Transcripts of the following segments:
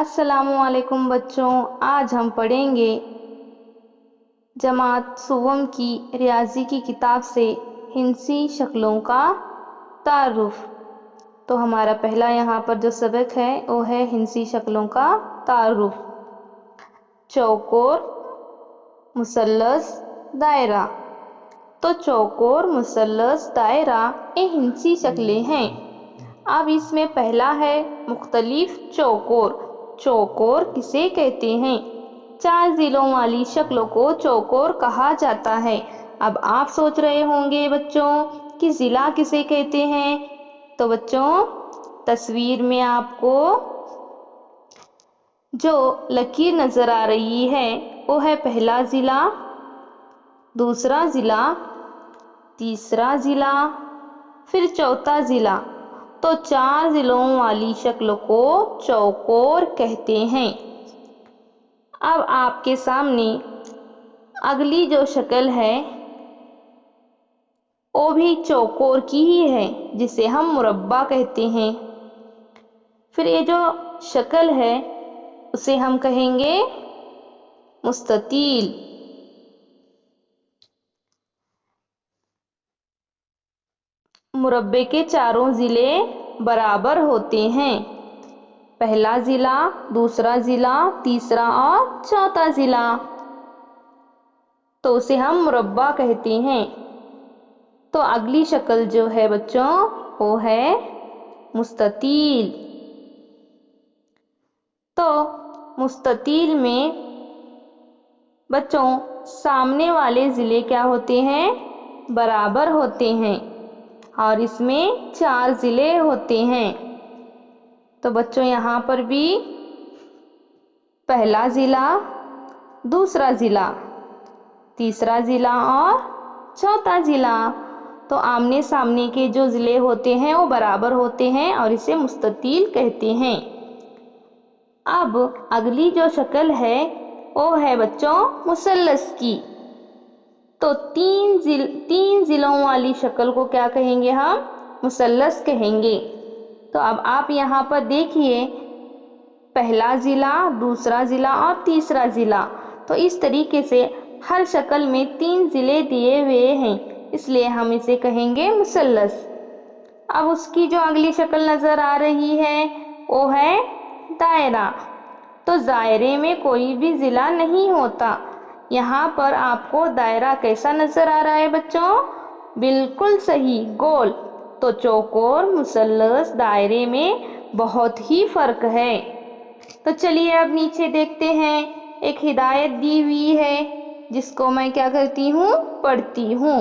अस्सलाम वालेकुम बच्चों, आज हम पढ़ेंगे जमात सुवम की रियाजी की किताब से हिंसी शक्लों का तारुफ। तो हमारा पहला यहाँ पर जो सबक है वो है हिंसी शक्लों का तारुफ। चौकोर, मुसल्लस, दायरा। तो चौकोर, मुसल्लस, दायरा ये हिंसी शक्लें हैं। अब इसमें पहला है मुख्तलिफ चौकोर। चौकोर किसे कहते हैं? 4 जिलों वाली शक्लों को चौकोर कहा जाता है। अब आप सोच रहे होंगे बच्चों कि जिला किसे कहते हैं। तो बच्चों तस्वीर में आपको जो लकीर नजर आ रही है वो है पहला जिला, दूसरा जिला, तीसरा जिला, फिर चौथा जिला। तो 4 जिलों वाली शक्ल को चौकोर कहते हैं। अब आपके सामने अगली जो शक्ल है वो भी चौकोर की ही है, जिसे हम मुरब्बा कहते हैं। फिर ये जो शक्ल है उसे हम कहेंगे मुस्ततील। मुरब्बे के चारों जिले बराबर होते हैं। पहला जिला, दूसरा जिला, तीसरा और चौथा जिला। तो उसे हम मुरब्बा कहते हैं। तो अगली शक्ल जो है बच्चों वो है मुस्ततील। तो मुस्ततील में बच्चों सामने वाले जिले क्या होते हैं? बराबर होते हैं और इसमें 4 जिले होते हैं। तो बच्चों यहाँ पर भी पहला जिला, दूसरा जिला, तीसरा जिला और चौथा जिला। तो आमने सामने के जो जिले होते हैं वो बराबर होते हैं और इसे मुस्ततील कहते हैं। अब अगली जो शक्ल है वो है बच्चों मुसल्लस की। तो 3 जिलों वाली शक्ल को क्या कहेंगे? हम मुसल्लस कहेंगे। तो अब आप यहाँ पर देखिए, पहला जिला, दूसरा जिला और तीसरा जिला। तो इस तरीके से हर शक्ल में 3 जिले दिए हुए हैं, इसलिए हम इसे कहेंगे मुसल्लस। अब उसकी जो अगली शक्ल नजर आ रही है वो है दायरा। तो दायरे में कोई भी जिला नहीं होता। यहाँ पर आपको दायरा कैसा नजर आ रहा है बच्चों? बिल्कुल सही, गोल। तो चौकोर, मुसल्लस, दायरे में बहुत ही फर्क है। तो चलिए अब नीचे देखते हैं। एक हिदायत दी हुई है जिसको मैं क्या करती हूँ? पढ़ती हूँ।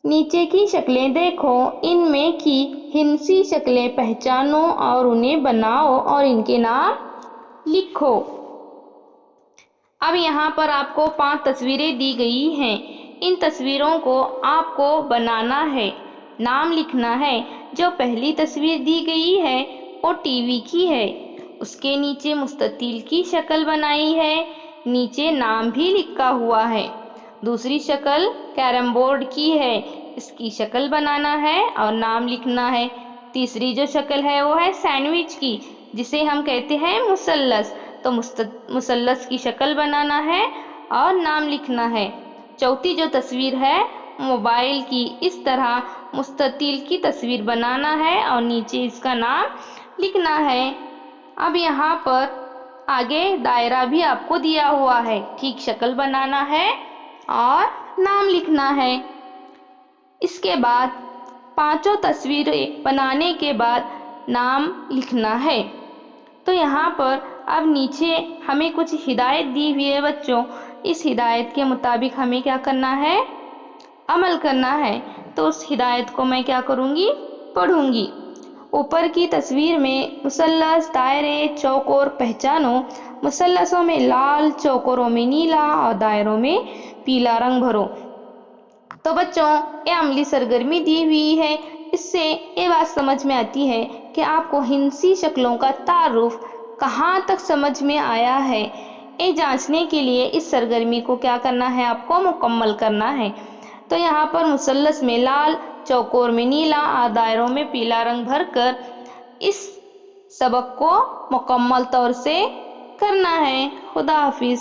नीचे की शक्लें देखो, इनमें की हिंसी शक्लें पहचानो और उन्हें बनाओ और इनके नाम लिखो। अब यहाँ पर आपको 5 तस्वीरें दी गई हैं। इन तस्वीरों को आपको बनाना है, नाम लिखना है। जो पहली तस्वीर दी गई है वो टीवी की है, उसके नीचे मुस्ततील की शक्ल बनाई है, नीचे नाम भी लिखा हुआ है। दूसरी शक्ल कैरम बोर्ड की है, इसकी शक्ल बनाना है और नाम लिखना है। तीसरी जो शक्ल है वो है सैंडविच की, जिसे हम कहते हैं मुसल्लस। तो मुसल्लस की शक्ल बनाना है और नाम लिखना है। चौथी जो तस्वीर है मोबाइल की, इस तरह मुस्ततील की तस्वीर बनाना है और नीचे इसका नाम लिखना है। अब यहाँ पर आगे दायरा भी आपको दिया हुआ है, ठीक शक्ल बनाना है और नाम लिखना है। इसके बाद 5 तस्वीरें बनाने के बाद नाम लिखना है। तो यहाँ पर अब नीचे हमें कुछ हिदायत दी हुई है बच्चों। इस हिदायत के मुताबिक हमें क्या करना है? अमल करना है। तो उस हिदायत को मैं क्या करूँगी? पढ़ूंगी। ऊपर की तस्वीर में मुसल्लस, दायरे, चौकोर पहचानो। मुसल्लसों में लाल, चौकोरों में नीला और दायरों में पीला रंग भरो। तो बच्चों ये अमली सरगर्मी दी हुई है। इससे ये बात समझ में आती है कि आपको हिंसी शक्लों का तारुफ कहाँ तक समझ में आया है। ये जांचने के लिए इस सरगर्मी को क्या करना है? आपको मुकम्मल करना है। तो यहाँ पर मुसल्लस में लाल, चौकोर में नीला और दायरों में पीला रंग भरकर इस سبق کو مکمل طور سے کرنا ہے۔ خدا حافظ۔